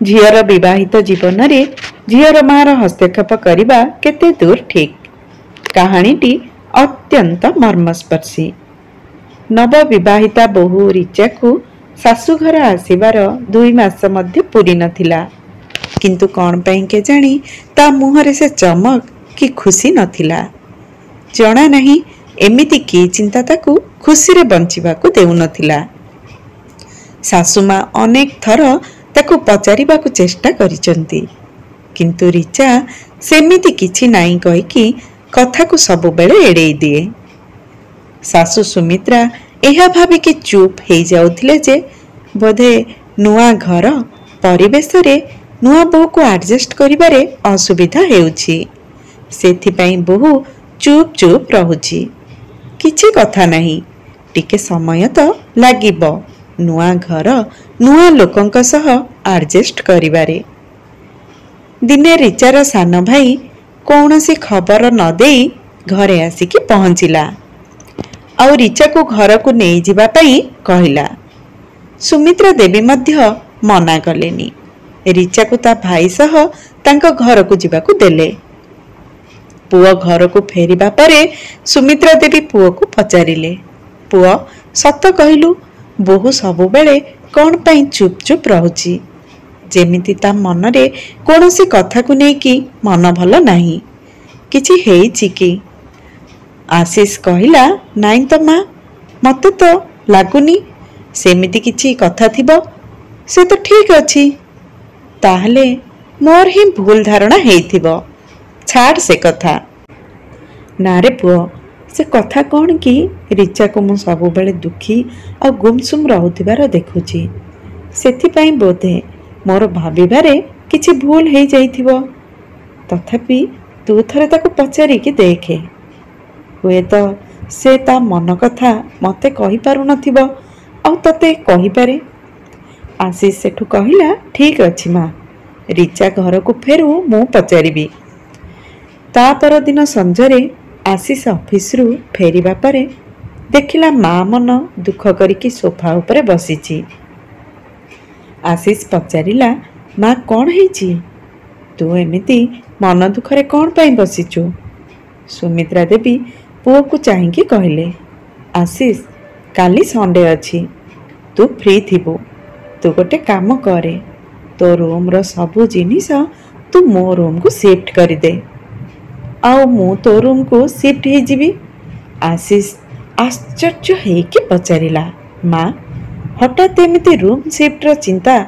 झीर विवाहित जीवन रे झीर मार हस्तक्षेप करने केते दूर ठीक। कहानीटी अत्यंत मर्मस्पर्शी। नव विवाहिता बोहू रीचा को शाशुघर आसबार 2 मास मध्य पूरी नथिला, किंतु कौन पाई केजाणी ता मुहरे से चमक कि खुशी नथिला। जना नहीं एमिति की चिंता ताकू खुशी रे बंचिबाकू देउ नथिला। सासुमा अनेक थर ताकू पचारिबाकू चेष्टा करिसंती, किंतु रीचा सेमिति किछि नाई कहि कि कथा को सब बेले एड़े दिए। सासु सुमित्रा एहा भाबी कि चुप हे जाउथिले जे बोधे नुआ घर परिवेश रे नुआ बहु को एडजस्ट करिबारे असुविधा हेउछि, सेथिपई बहु चुप चुप रहुछि। किछि कथा नहीं, टिके समय तो लागिबो नुआ घर नुआ लोकंक सह एडजस्ट करिबारे। दिने रीचार सान भाई कौनसी खबर न देई घरे आसिकी पहुंचिला और रीचा को घर को नहीं जिबा पई कहिला। सुमित्रा देवी मध्य मना कलेनी। रीचा को ता भाई सह तांको घर को जिबा को देले। पुओ घर को फेरिबा परे सुमित्रा देवी पुओ को पचारिले, पुओ सत कहिलु बहु सबु बेले कौन पाई चुप चुप रहुची, जेमिति ता मन रे कोनोसी कथा को नै कि मन भल नाही, किछि हेइछि कि? आशीष कहिला, नाई तो माँ मते तो लागुनी सेमिति किछि कथा थिबो, से तो ठीक अछि। ताहले मोर ही भूल धारणा हेइथिबो, छाड़ से कथा। ना रे पुओ, से कथा कौन कि रीचा को मु सबु बेले दुखी और गुमसुम रहुथिबार देखुची, सेथिपई बोधे मोर भाबिबारे किछि भूल हेइ जाइथिबो। तथापि तू थरे ताको पचारि कि देखे, हुए तो से ता मन कथा मते कहि पारु नथिबो और तते कहि पारे। आशीष सेठु कहिला, ठीक अछि माँ, रीचा घर को फेरु मु पचारिबी। ता पर दिन संजरे आशीष ऑफिस रु फेरिबा परे देखिला माँ मन दुख करिकी सोफा उपरे बसीची। आशीष पचारिला, माँ कौन हेइची? तू एमिति मन दुखरे कौन पाई बसीचु? सुमित्रा देवी पुओ को चाहिकी कहले, आशीष काली संडे अछि, तू फ्री थिबु, तू गोटे काम करे, तो रूम रो सबु जिनिस तू मो रूम को शिफ्ट करि दे, आउ मु तो रूम को शिफ्ट हे जिबी। आशीष आश्चर्य हेइकी पचारिला, माँ हठात एमिति रूम शिफ्ट रो चिंता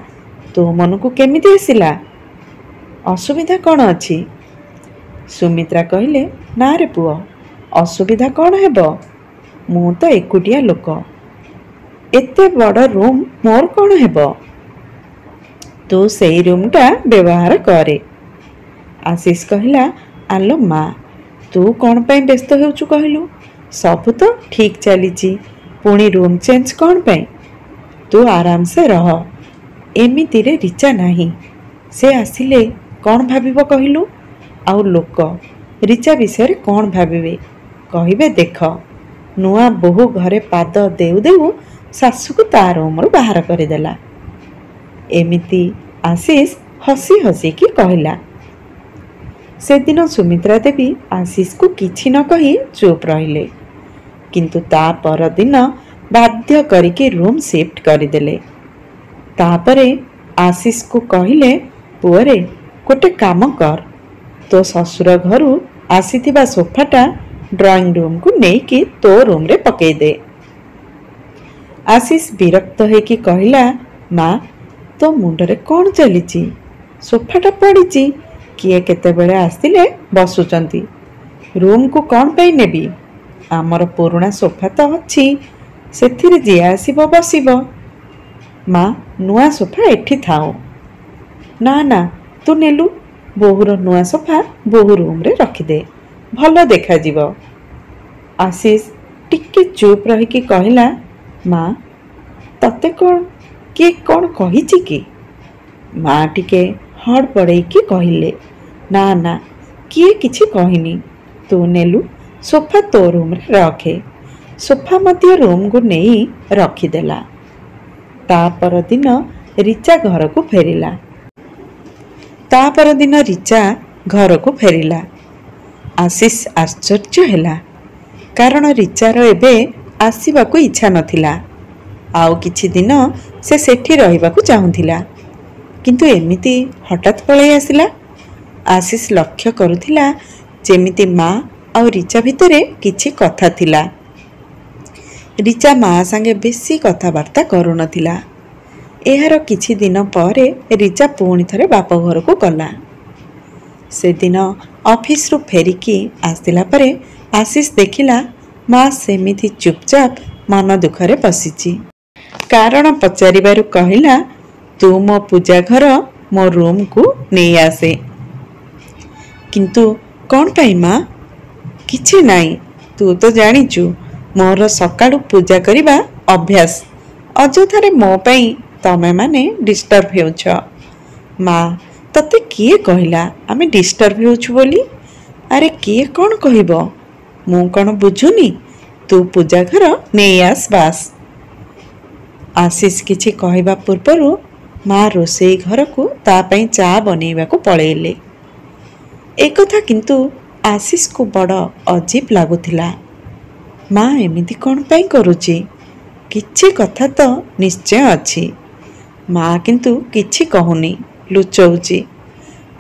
तो मन को केमिति आसिला? असुविधा कौन अछि? सुमित्रा कहले, ना रे पुओ, असुविधा कौन हेबो, मु तो एकुटिया लोक, एते बड़ रूम मोर कौन हेबो, तू सेई रूमटा व्यवहार करे। आशीष कहला, आलो माँ तू कौन पाई व्यस्त हेउचु कहलु, सब तो ठीक चलीची, पुणी रूम चेंज कौन पाई, तू आराम से रह। एमिति रे रीचा नाही, से आसिले कौन भाबिबो कहलु, आउ लोक रीचा विषय कौन भाबिबे कहिबे। देख नुआ बहु घरे पाद देउ देउ सासु को ता रूम रु बाहर करदेला। एमिति आशीष हसी हसी की कहला। से दिन सुमित्रा देवी आशीष को किछि न कही चुप रहिले, किंतु ता पर दिन बाध्य करिके रूम शिफ्ट करदेले। तापरे आशीष को कहिले, पुअरे गोटे काम कर, तो ससुर घरु आसीथिबा सोफाटा ड्राइंग रूम को नेकी तो रूम रे पकई दे। आशीष विरक्त होइकी कहला, माँ तो मुंडरे कौन चलीची, सोफाटा पड़ीची, किए केतेबेले आसिले बसुचंती, रूम को कौन पाई नेबी, आमर पुराना सोफा तो अच्छी, सेथिरे जे आसीबो बसीबो। माँ नुआ सोफा एठी थाओ। ना ना तू नेलु, बोहूर नुआ सोफा बोहू रूम रे रखिदे, भल देखा जीवो। आशीष टिके चुप रही कहला, माँ तते कौन किए कौन कहिची कि? माँ टिके हड़ पड़े कि कहले, ना ना किए किछि कहिनी, तू नेलु सोफा तो रूम रे रखे। सोफा मध्य रूम को नहीं रखिदेला। ता पर दिन रीचा घर को फेरिला। ତା ପରଦିନ ରିଚା ଘରକୁ ଫେରିଲା। ଆଶିଷ ଆଶ୍ଚର୍ଯ୍ୟ ହେଲା, କାରଣ ରିଚାର ଏବେ ଆସିବାକୁ ଇଚ୍ଛା ନଥିଲା। ଆଉ କିଛି ଦିନ ସେ ସେଠି ରହିବାକୁ ଚାହୁଁଥିଲା, କିନ୍ତୁ ଏମିତି ହଠାତ୍ ପଳାଇ ଆସିଲା। ଆଶିଷ ଲକ୍ଷ୍ୟ କରୁଥିଲା ଯେମିତି ମା ଆଉ ରିଚା ଭିତରେ କିଛି କଥା ଥିଲା। ରିଚା ମା ସାଙ୍ଗେ ବେଶୀ କଥାବାର୍ତ୍ତା କରୁନଥିଲା। ଏହାର କିଛି ଦିନ ପରେ ରିଚା ପୁଣି ଥରେ ବାପ ଘରକୁ ଗଲା। ସେଦିନ ଅଫିସରୁ ଫେରିକି ଆସିଲା ପରେ ଆଶିଷ ଦେଖିଲା ମା ସେମିତି ଚୁପଚାପ ମନ ଦୁଃଖରେ ବସିଛି। କାରଣ ପଚାରିବାରୁ କହିଲା, ତୁ ମୋ ପୂଜା ଘର ମୋ ରୁମକୁ ନେଇ ଆସେ। କିନ୍ତୁ କ'ଣ ପାଇଁ ମା? କିଛି ନାହିଁ, ତୁ ତ ଜାଣିଛୁ ମୋର ସକାଳୁ ପୂଜା କରିବା ଅଭ୍ୟାସ। ଅଯଥାରେ ମୋ ପାଇଁ ତମେମାନେ ଡିଷ୍ଟର୍ବ ହେଉଛ। ମା, ତତେ କିଏ କହିଲା ଆମେ ଡିଷ୍ଟର୍ବ ହେଉଛୁ ବୋଲି? ଆରେ କିଏ କ'ଣ କହିବ? ମୁଁ କ'ଣ ବୁଝୁନି? ତୁ ପୂଜା ଘର ନେଇ ଆସ ବାସ୍। ଆଶିଷ କିଛି କହିବା ପୂର୍ବରୁ ମା ରୋଷେଇ ଘରକୁ ତା ପାଇଁ ଚା ବନେଇବାକୁ ପଳେଇଲେ। ଏକଥା କିନ୍ତୁ ଆଶିଷକୁ ବଡ଼ ଅଜୀବ ଲାଗୁଥିଲା। ମା ଏମିତି କ'ଣ ପାଇଁ କରୁଛି? କିଛି କଥା ତ ନିଶ୍ଚୟ ଅଛି। ମା କିନ୍ତୁ କିଛି କହୁନି, ଲୁଚଉଛି।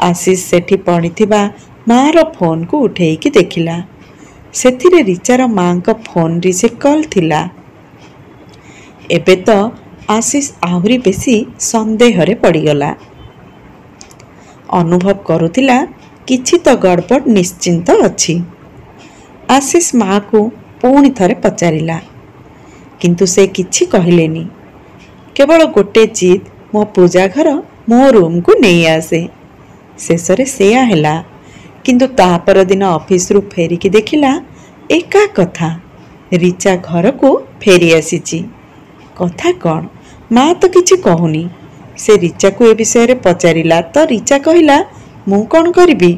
ଆଶିଷ ସେଠି ପଡ଼ିଥିବା ମାର ଫୋନକୁ ଉଠେଇକି ଦେଖିଲା। ସେଥିରେ ରିଚାର ମାଙ୍କ ଫୋନ ରିସିଭ୍ କଲ୍ ଥିଲା। ଏବେ ତ ଆଶିଷ ଆହୁରି ବେଶୀ ସନ୍ଦେହରେ ପଡ଼ିଗଲା। ଅନୁଭବ କରୁଥିଲା କିଛି ତ ଗଡ଼ବଡ଼ ନିଶ୍ଚିନ୍ତ ଅଛି। ଆଶିଷ ମାକୁ ପୁଣି ଥରେ ପଚାରିଲା, କିନ୍ତୁ ସେ କିଛି କହିଲେନି। କେବଳ ଗୋଟେ ଜିଦ୍, ମୋ ପୂଜା ଘର ମୋ ରୁମକୁ ନେଇ ଆସେ। ଶେଷରେ ସେୟା ହେଲା। କିନ୍ତୁ ତା ପରଦିନ ଅଫିସରୁ ଫେରିକି ଦେଖିଲା ଏକା କଥା, ରିଚା ଘରକୁ ଫେରି ଆସିଛି। କଥା କ'ଣ? ମା ତ କିଛି କହୁନି। ସେ ରିଚାକୁ ଏ ବିଷୟରେ ପଚାରିଲା ତ ରିଚା କହିଲା, ମୁଁ କ'ଣ କରିବି,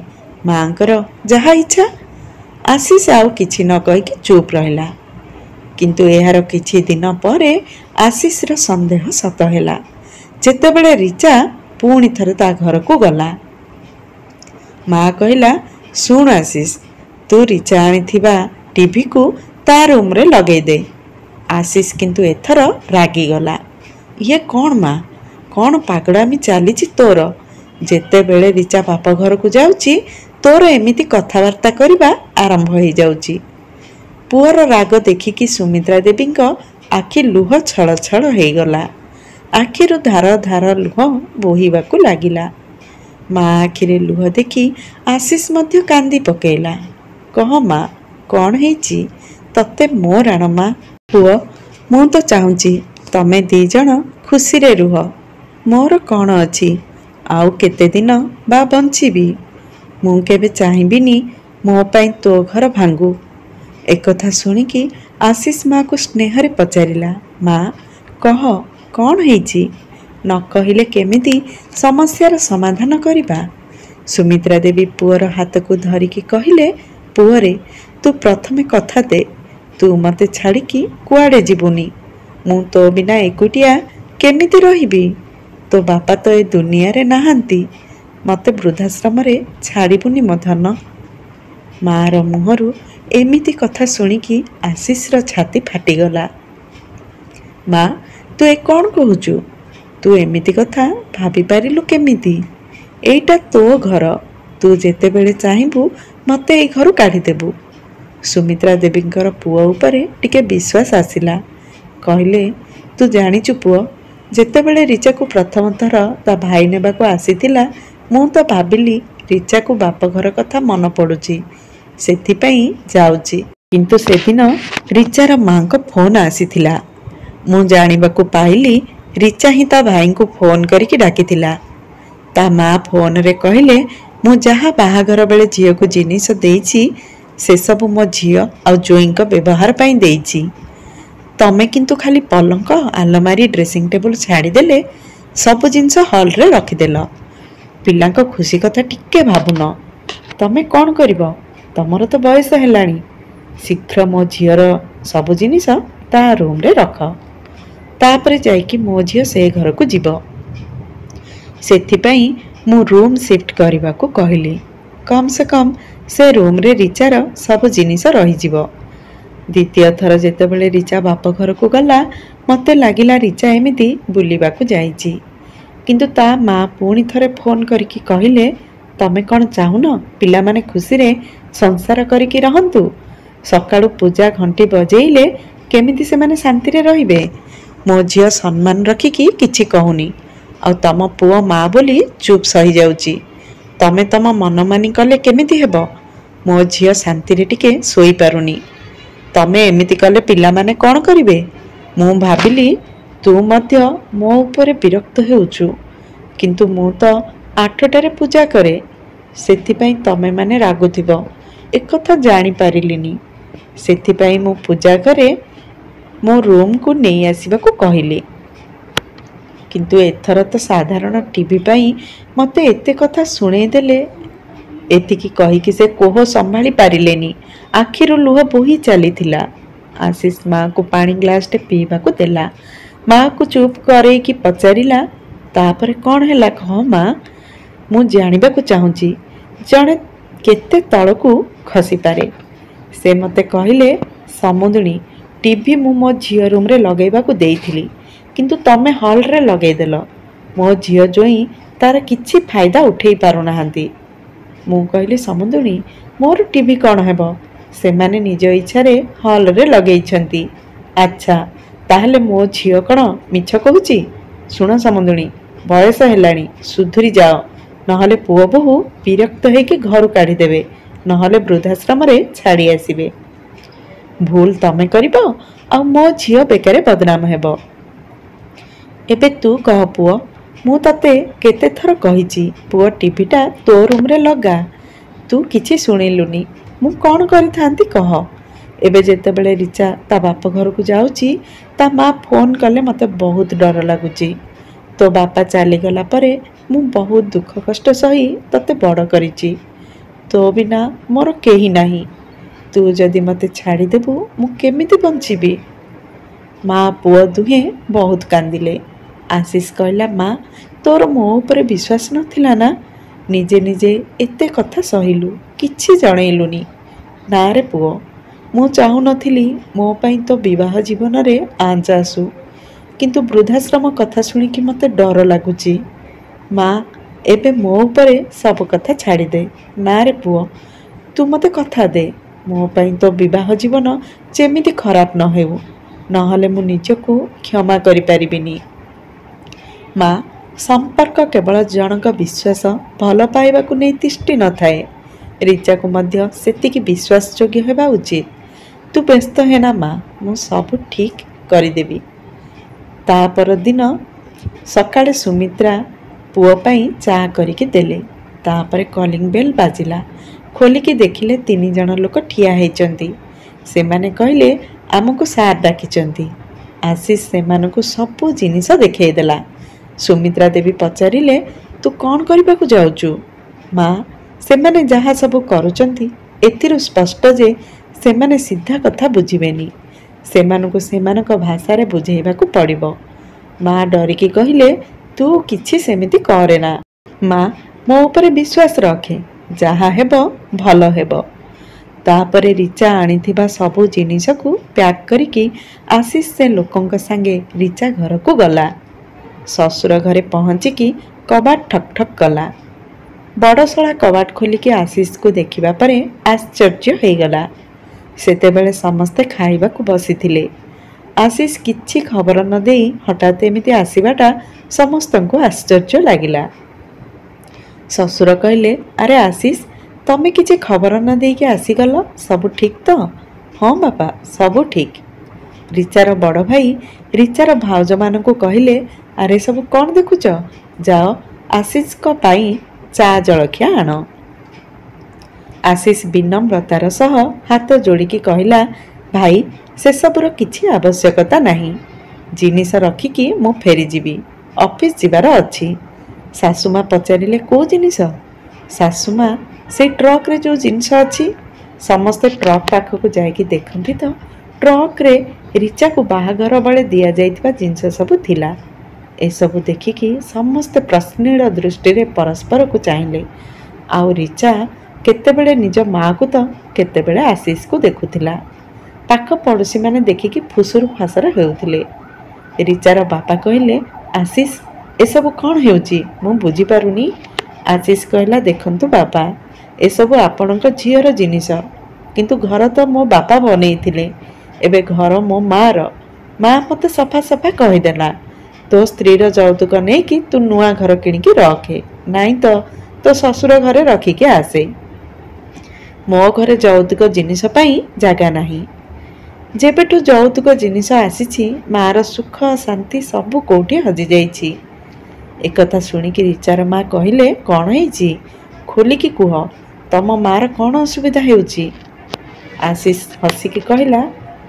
ମାଙ୍କର ଯାହା ଇଚ୍ଛା। ଆଶିଷ ଆଉ କିଛି ନ କହିକି ଚୁପ୍ ରହିଲା। କିନ୍ତୁ ଏହାର କିଛି ଦିନ ପରେ ଆଶିଷର ସନ୍ଦେହ ସତ ହେଲା, ଯେତେବେଳେ ରିଚା ପୁଣି ଥରେ ତା ଘରକୁ ଗଲା। ମା କହିଲା, ଶୁଣ ଆଶିଷ, ତୁ ରିଚା ଆଣିଥିବା ଟିଭିକୁ ତା ରୁମ୍ରେ ଲଗେଇ ଦେ। ଆଶିଷ କିନ୍ତୁ ଏଥର ରାଗିଗଲା। ଇଏ କ'ଣ ମା, କ'ଣ ପାଗଳାମି ଚାଲିଛି ତୋର? ଯେତେବେଳେ ରିଚା ବାପ ଘରକୁ ଯାଉଛି ତୋର ଏମିତି କଥାବାର୍ତ୍ତା କରିବା ଆରମ୍ଭ ହେଇଯାଉଛି। ପୁଅର ରାଗ ଦେଖିକି ସୁମିତ୍ରା ଦେବୀଙ୍କ ଆଖି ଲୁହ ଛଳ ଛଳ ହେଇଗଲା। ଆଖିରୁ ଧାର ଧାର ଲୁହ ବୋହିବାକୁ ଲାଗିଲା। ମା ଆଖିରେ ଲୁହ ଦେଖି ଆଶିଷ ମଧ୍ୟ କାନ୍ଦି ପକେଇଲା। କହ ମା, କ'ଣ ହେଇଛି? ତତେ ମୋ ରାଣ ମା। ପୁଅ, ମୁଁ ତ ଚାହୁଁଛି ତମେ ଦି ଜଣ ଖୁସିରେ ରୁହ। ମୋର କ'ଣ ଅଛି, ଆଉ କେତେ ଦିନ ବା ବଞ୍ଚିବି? ମୁଁ କେବେ ଚାହିଁବିନି ମୋ ପାଇଁ ତୋ ଘର ଭାଙ୍ଗୁ। ଏକଥା ଶୁଣିକି ଆଶିଷ ମାକୁ ସ୍ନେହରେ ପଚାରିଲା, ମା କହ କ'ଣ ହେଇଛି? ନ କହିଲେ କେମିତି ସମସ୍ୟାର ସମାଧାନ କରିବା? ସୁମିତ୍ରା ଦେବୀ ପୁଅର ହାତକୁ ଧରିକି କହିଲେ, ପୁଅରେ, ତୁ ପ୍ରଥମେ କଥା ଦେ, ତୁ ମୋତେ ଛାଡ଼ିକି କୁଆଡ଼େ ଯିବୁନି। ମୁଁ ତୋ ବିନା ଏକୁଟିଆ କେମିତି ରହିବି? ତୋ ବାପା ତ ଏ ଦୁନିଆରେ ନାହାନ୍ତି। ମୋତେ ବୃଦ୍ଧାଶ୍ରମରେ ଛାଡ଼ିବୁନି ମୋ ଧନ। ମାର ମୁହଁରୁ ଏମିତି କଥା ଶୁଣିକି ଆଶିଷର ଛାତି ଫାଟିଗଲା। ମା, ତୁ ଏ କ'ଣ କହୁଛୁ? ତୁ ଏମିତି କଥା ଭାବିପାରିଲୁ କେମିତି? ଏଇଟା ତୋ ଘର, ତୁ ଯେତେବେଳେ ଚାହିଁବୁ ମୋତେ ଏଇ ଘରୁ କାଢ଼ିଦେବୁ। ସୁମିତ୍ରା ଦେବୀଙ୍କର ପୁଅ ଉପରେ ଟିକେ ବିଶ୍ୱାସ ଆସିଲା। କହିଲେ, ତୁ ଜାଣିଛୁ ପୁଅ, ଯେତେବେଳେ ରିଚାକୁ ପ୍ରଥମ ଥର ତା ଭାଇ ନେବାକୁ ଆସିଥିଲା, ମୁଁ ତ ଭାବିଲି ରିଚାକୁ ବାପଘର କଥା ମନେ ପଡ଼ୁଛି, ସେଥିପାଇଁ ଯାଉଛି। କିନ୍ତୁ ସେଦିନ ରିଚାର ମାଙ୍କ ଫୋନ୍ ଆସିଥିଲା। ମୁଁ ଜାଣିବାକୁ ପାଇଲି ରିଚା ହିଁ ତା ଭାଇଙ୍କୁ ଫୋନ୍ କରିକି ଡାକିଥିଲା। ତା ମା ଫୋନରେ କହିଲେ, ମୁଁ ଯାହା ବାହାଘର ବେଳେ ଝିଅକୁ ଜିନିଷ ଦେଇଛି ସେସବୁ ମୋ ଝିଅ ଆଉ ଜୋଇଁଙ୍କ ବ୍ୟବହାର ପାଇଁ ଦେଇଛି। ତମେ କିନ୍ତୁ ଖାଲି ପଲଙ୍କ, ଆଲମାରୀ, ଡ୍ରେସିଂ ଟେବୁଲ ଛାଡ଼ିଦେଲେ ସବୁ ଜିନିଷ ହଲ୍ରେ ରଖିଦେଲ। ପିଲାଙ୍କ ଖୁସି କଥା ଟିକେ ଭାବୁନ। ତମେ କ'ଣ କରିବ? ତମର ତ ବୟସ ହେଲାଣି। ଶୀଘ୍ର ମୋ ଝିଅର ସବୁ ଜିନିଷ ତା ରୁମ୍ରେ ରଖ। ତାପରେ ଯାଇକି ମୋ ଝିଅ ସେ ଘରକୁ ଯିବ। ସେଥିପାଇଁ ମୁଁ ରୁମ୍ ସିଫ୍ଟ କରିବାକୁ କହିଲି। କମ୍ ସେ କମ୍ ସେ ରୁମ୍ରେ ରିଚାର ସବୁ ଜିନିଷ ରହିଯିବ। ଦ୍ୱିତୀୟ ଥର ଯେତେବେଳେ ରିଚା ବାପ ଘରକୁ ଗଲା, ମୋତେ ଲାଗିଲା ରିଚା ଏମିତି ବୁଲିବାକୁ ଯାଇଛି। କିନ୍ତୁ ତା ମା ପୁଣି ଥରେ ଫୋନ୍ କରିକି କହିଲେ, ତମେ କ'ଣ ଚାହୁଁନ ପିଲାମାନେ ଖୁସିରେ ସଂସାର କରିକି ରହନ୍ତୁ? ସକାଳୁ ପୂଜା ଘଣ୍ଟି ବଜେଇଲେ କେମିତି ସେମାନେ ଶାନ୍ତିରେ ରହିବେ? ମୋ ଝିଅ ସମ୍ମାନ ରଖିକି କିଛି କହୁନି, ଆଉ ତମ ପୁଅ ମା ବୋଲି ଚୁପ୍ ସହିଯାଉଛି। ତମେ ତମ ମନମାନି କଲେ କେମିତି ହେବ? ମୋ ଝିଅ ଶାନ୍ତିରେ ଟିକେ ଶୋଇପାରୁନି। ତମେ ଏମିତି କଲେ ପିଲାମାନେ କ'ଣ କରିବେ? ମୁଁ ଭାବିଲି ତୁ ମଧ୍ୟ ମୋ ଉପରେ ବିରକ୍ତ ହେଉଛୁ, କିନ୍ତୁ ମୁଁ ତ 8ଟାରେ ପୂଜା କରେ, ସେଥିପାଇଁ ତମେମାନେ ରାଗୁଥିବ ଏକଥା ଜାଣିପାରିଲିନି। ସେଥିପାଇଁ ମୁଁ ପୂଜା ଘରେ ମୋ ରୁମ୍କୁ ନେଇ ଆସିବାକୁ କହିଲି। କିନ୍ତୁ ଏଥର ତ ସାଧାରଣ ଟିଭି ପାଇଁ ମୋତେ ଏତେ କଥା ଶୁଣେଇ ଦେଲେ। ଏତିକି କହିକି ସେ କୋହ ସମ୍ଭାଳି ପାରିଲେନି। ଆଖିରୁ ଲୁହ ବୋହି ଚାଲିଥିଲା। ଆଶିଷ ମାଆକୁ ପାଣି ଗ୍ଲାସଟେ ପିଇବାକୁ ଦେଲା। ମାଆକୁ ଚୁପ୍ କରେଇକି ପଚାରିଲା, ତାପରେ କ'ଣ ହେଲା କହ ମା? ମୁଁ ଜାଣିବାକୁ ଚାହୁଁଛି। ଜଣେ କେତେ ତଳକୁ ଖସିପାରେ। ସେ ମୋତେ କହିଲେ, ସମୁଦୁଣୀ, ଟିଭି ମୁଁ ମୋ ଝିଅ ରୁମ୍ରେ ଲଗେଇବାକୁ ଦେଇଥିଲି, କିନ୍ତୁ ତମେ ହଲ୍ରେ ଲଗେଇଦେଲ। ମୋ ଝିଅ ଜ୍ୱାଇଁ ତାର କିଛି ଫାଇଦା ଉଠେଇ ପାରୁନାହାନ୍ତି। ମୁଁ କହିଲି, ସମୁଦୁଣୀ, ମୋର ଟିଭି କ'ଣ ହେବ? ସେମାନେ ନିଜ ଇଚ୍ଛାରେ ହଲ୍ରେ ଲଗେଇଛନ୍ତି। ଆଚ୍ଛା, ତାହେଲେ ମୋ ଝିଅ କ'ଣ ମିଛ କହୁଛି? ଶୁଣ ସମୁଦୁଣୀ, ବୟସ ହେଲାଣି, ସୁଧୁରି ଯାଅ, ନହେଲେ ପୁଅ ବୋହୂ ବିରକ୍ତ ହେଇକି ଘରୁ କାଢ଼ିଦେବେ, ନହେଲେ ବୃଦ୍ଧାଶ୍ରମରେ ଛାଡ଼ି ଆସିବେ। ଭୁଲ ତମେ କରିବ, ଆଉ ମୋ ଝିଅ ବେକାରେ ବଦନାମ ହେବ। ଏବେ ତୁ କହ ପୁଅ, ମୁଁ ତତେ କେତେଥର କହିଛି ପୁଅ ଟିଭିଟା ତୋ ରୁମ୍ରେ ଲଗା। ତୁ କିଛି ଶୁଣିଲୁନି। ମୁଁ କ'ଣ କରିଥାନ୍ତି କହ? ଏବେ ଯେତେବେଳେ ରିଚା ତା ବାପ ଘରକୁ ଯାଉଛି, ତା ମା ଫୋନ୍ କଲେ ମୋତେ ବହୁତ ଡର ଲାଗୁଛି। ତୋ ବାପା ଚାଲିଗଲା ପରେ ମୁଁ ବହୁତ ଦୁଃଖ କଷ୍ଟ ସହି ତତେ ବଡ଼ କରିଛି। ତୋ ବିନା ମୋର କେହି ନାହିଁ। ତୁ ଯଦି ମୋତେ ଛାଡ଼ିଦେବୁ ମୁଁ କେମିତି ବଞ୍ଚିବି? ମା ପୁଅ ଦୁହେଁ ବହୁତ କାନ୍ଦିଲେ। ଆଶିଷ କହିଲା, ମା, ତୋର ମୋ ଉପରେ ବିଶ୍ୱାସ ନଥିଲା ନା? ନିଜେ ନିଜେ ଏତେ କଥା ସହିଲୁ, କିଛି ଜଣେଇଲୁନି। ନା ରେ ପୁଅ, ମୁଁ ଚାହୁଁନଥିଲି ମୋ ପାଇଁ ତୋ ବିବାହ ଜୀବନରେ ଆଞ୍ଚ ଆସୁ, କିନ୍ତୁ ବୃଦ୍ଧାଶ୍ରମ କଥା ଶୁଣିକି ମୋତେ ଡର ଲାଗୁଛି। ମା, ଏବେ ମୋ ଉପରେ ସବୁ କଥା ଛାଡ଼ିଦେ। ନା ରେ ପୁଅ, ତୁ ମୋତେ କଥା ଦେ, ମୋ ପାଇଁ ତୋ ବିବାହ ଜୀବନ ଯେମିତି ଖରାପ ନ ହେଉ, ନହେଲେ ମୁଁ ନିଜକୁ କ୍ଷମା କରିପାରିବିନି। ମା, ସମ୍ପର୍କ କେବଳ ଜଣଙ୍କ ବିଶ୍ୱାସ ଭଲ ପାଇବାକୁ ନେଇ ତିଷ୍ଠି ନଥାଏ। ରିଚାକୁ ମଧ୍ୟ ସେତିକି ବିଶ୍ୱାସଯୋଗ୍ୟ ହେବା ଉଚିତ। ତୁ ବ୍ୟସ୍ତ ହେନା ମା, ମୁଁ ସବୁ ଠିକ୍ କରିଦେବି। ତା ପରଦିନ ସକାଳେ ସୁମିତ୍ରା ପୁଅ ପାଇଁ ଚା କରିକି ଦେଲେ। ତାପରେ କଲିଂ ବେଲ୍ ବାଜିଲା। ଖୋଲିକି ଦେଖିଲେ 3 ଜଣ ଲୋକ ଠିଆ ହେଇଛନ୍ତି। ସେମାନେ କହିଲେ, ଆମକୁ ସାର୍ ଡାକିଛନ୍ତି। ଆଶିଷ ସେମାନଙ୍କୁ ସବୁ ଜିନିଷ ଦେଖେଇଦେଲା। ସୁମିତ୍ରା ଦେବୀ ପଚାରିଲେ, ତୁ କ'ଣ କରିବାକୁ ଯାଉଛୁ? ମା, ସେମାନେ ଯାହା ସବୁ କରୁଛନ୍ତି ଏଥିରୁ ସ୍ପଷ୍ଟ ଯେ ସେମାନେ ସିଧା କଥା ବୁଝିବେନି। ସେମାନଙ୍କୁ ସେମାନଙ୍କ ଭାଷାରେ ବୁଝେଇବାକୁ ପଡ଼ିବ। ମା ଡରିକି କହିଲେ, ତୁ କିଛି ସେମିତି କରେନା। ମା, ମୋ ଉପରେ ବିଶ୍ୱାସ ରଖେ, ଯାହା ହେବ ଭଲ ହେବ। ତାପରେ ରିଚା ଆଣିଥିବା ସବୁ ଜିନିଷକୁ ପ୍ୟାକ୍ କରିକି ଆଶିଷ ସେ ଲୋକଙ୍କ ସାଙ୍ଗେ ରିଚା ଘରକୁ ଗଲା। ଶ୍ୱଶୁର ଘରେ ପହଞ୍ଚିକି କବାଟ ଠକ୍ ଠକ୍ କଲା। ବଡ଼ଶଳା କବାଟ ଖୋଲିକି ଆଶିଷକୁ ଦେଖିବା ପରେ ଆଶ୍ଚର୍ଯ୍ୟ ହେଇଗଲା। ସେତେବେଳେ ସମସ୍ତେ ଖାଇବାକୁ ବସିଥିଲେ। ଆଶିଷ କିଛି ଖବର ନ ଦେଇ ହଠାତ୍ ଏମିତି ଆସିବାଟା ସମସ୍ତଙ୍କୁ ଆଶ୍ଚର୍ଯ୍ୟ ଲାଗିଲା। ଶ୍ୱଶୁର କହିଲେ, ଆରେ ଆଶିଷ, ତମେ କିଛି ଖବର ନ ଦେଇକି ଆସିଗଲ, ସବୁ ଠିକ୍ ତ? ହଁ ବାପା, ସବୁ ଠିକ୍। ରିଚାର ବଡ଼ ଭାଇ ରିଚାର ଭାଉଜମାନଙ୍କୁ କହିଲେ, ଆରେ ସବୁ କ'ଣ ଦେଖୁଛ? ଯାଅ ଆଶିଷଙ୍କ ପାଇଁ ଚା ଜଳଖିଆ ଆଣ। ଆଶିଷ ବିନମ୍ରତାର ସହ ହାତ ଯୋଡ଼ିକି କହିଲା, ଭାଇ, ସେସବୁର କିଛି ଆବଶ୍ୟକତା ନାହିଁ। ଜିନିଷ ରଖିକି ମୁଁ ଫେରିଯିବି, ଅଫିସ ଯିବାର ଅଛି। ଶାଶୁମା ପଚାରିଲେ, କେଉଁ ଜିନିଷ? ଶାଶୁମା, ସେଇ ଟ୍ରକରେ ଯେଉଁ ଜିନିଷ ଅଛି। ସମସ୍ତେ ଟ୍ରକ୍ ପାଖକୁ ଯାଇକି ଦେଖନ୍ତି ତ ଟ୍ରକରେ ରିଚାକୁ ବାହାଘର ବେଳେ ଦିଆଯାଇଥିବା ଜିନିଷ ସବୁ ଥିଲା। एसबू देखिकी समस्ते प्रश्नील दृष्टि परस्पर को चाहिए। आउ रिचा केतेबेले निज माँ को तो केतेबेले आशीष को देखुथिला। पाख पड़ोशी मैंने देखिकी फुसुर फासर हेउथिले। रिचार बापा कहले, आशीष एसबू कौन हेउची मु बुझी पारुनी। आशीष कहला, देखंतु बापा एसबू आपणक झीर जिनिस, किंतु घर तो मो बापा बनईथिले, एबे घर मो मार। माँ मते सफा सफा कहीदेला, तो स्त्रीर जौतुक नहीं कि तू नुआ घर किणिकी रखे, नाई तो ससुर घरे रखिके आसे। मो घरे जौतुक जिनिस पाई जागा नाही। जेबेठु जौतुक जिनिस आसीछि मार सुख शांति सबु कोठी हजि जाइछि। एकथा शुणिकी रिचार माँ कहले, कौन है खोलिकी कुह, तम मार कौन असुविधा हेउछि। आशीष हसिकी कहला,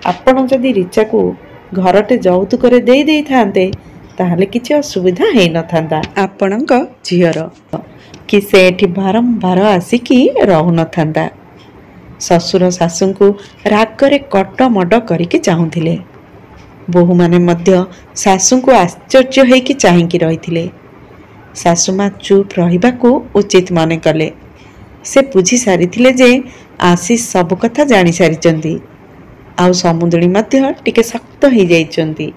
आपण जदि रिचा को घरटे जौतुक दे देई थांते ताहले किछि असुविधा हे न थांता। आपणक झियर कि से एठी बारंबार आसिकी रहु न थांता। ससुर सासु को रागरे कटमड करिके चाहुथिले। बोहू माने मध्य सासु को आश्चर्य हेकी चाहिकी रहिथिले। सासुमा चुप रहिबाकू उचित मने कले। से बुझी सारिथिले जे आशीष सब कथा जानी सारिचंती, आउ समुद्री मध्य टिके शक्त हो जाइचंती।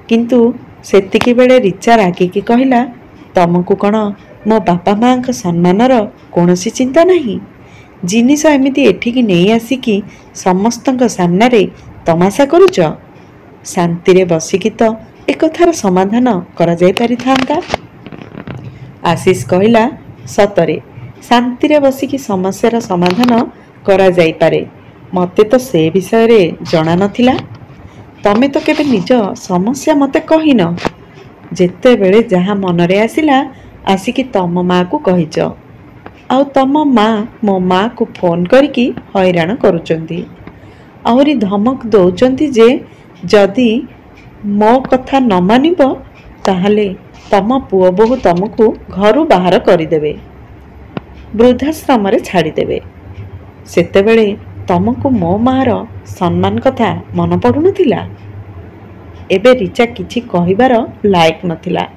किंतु सेतिकी बेले रिचा रागिकी कहला, तमको कौन मो बापा माँ का सम्मानर कौनसी चिंता नहीं? जिनिस एमिति एठिकी नहीं आसिकी समस्तंक सामनारे तमाशा करुच। शांति बसिकी तो एक कथार समाधान करा जाय परिथांता। आशीष कहला, सतरे शांति बसिकी समस्यार समाधान करा जाय पारे, मते तो से विषय रे जणा नथिला। तमे तो केबे निज समस्या मते कहिन, जेते बेले जहा मनरे आसिला आसिकी तम माँ को कहिच। आउ तम माँ मो माँ को फोन करके हैरान करुचंती, आहरी धमक दौचंती जे जदि मो कथा न मानिब ताहले तम पुओ बोहू तमको घरु बाहर करदेवे, वृद्धाश्रम रे छाड़ीदेवे। सेतेबेले तमको मो मार सम्मान कथा मन पड़ू नथिला। एबे रिचा किछि कहिबार लायक नथिला।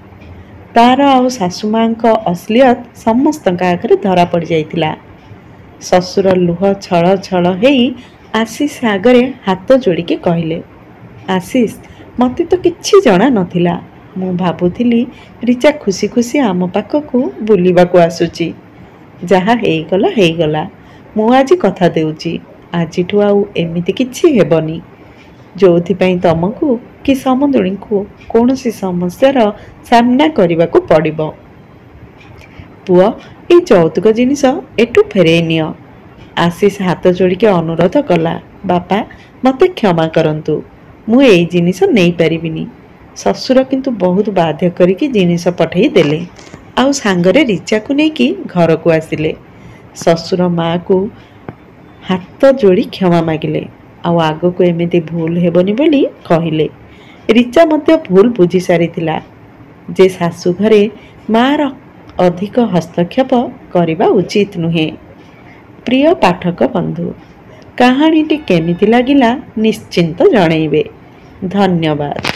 तार आउ सासुमां को असलियत समस्त आगे धरा पड़ जाइथिला। ससुर लुह छल छल हेई आशीष आगरे हाथ जोड़िके कहले, आशीष मते तो किछि जणा नथिला। मु भाबुथिली रिचा खुशी खुशी आम पाखकू बुलिबाकू आसुची। जहा हेइगला हेइगला, मु आज कथा देउची, आजिठू आउ एमिति किछि हेबनी, जोथिपई तमको कि समुद्री को कौनसी समस्यार सामना करने को पड़िबो। पुआ ए जौतुक जिनिस एटू फेरे नियो। आशीष हाथ जोड़िके अनुरोध कला, बापा मते क्षमा करंतु, मु एई जिनिस नहीं पारिबिनी। ससुर किंतु बहुत बाध्य करिके जिनिस पठेई देले, आउ सांगरे रिचा को नेकी घर को आसिले। ससुर माँ को हाथ जोड़ी क्षमा मागिले, आउ आगो को एमिति भूल हेबनी बोली कहिले। रिचा मध्य भूल बुझी सारिथिला जे सासु घरे मार अधिक हस्तक्षेप करने उचित नुहे। प्रिय पाठक बंधु, कहानीटी केमिति लागिला निश्चिंत जणैबे। धन्यवाद।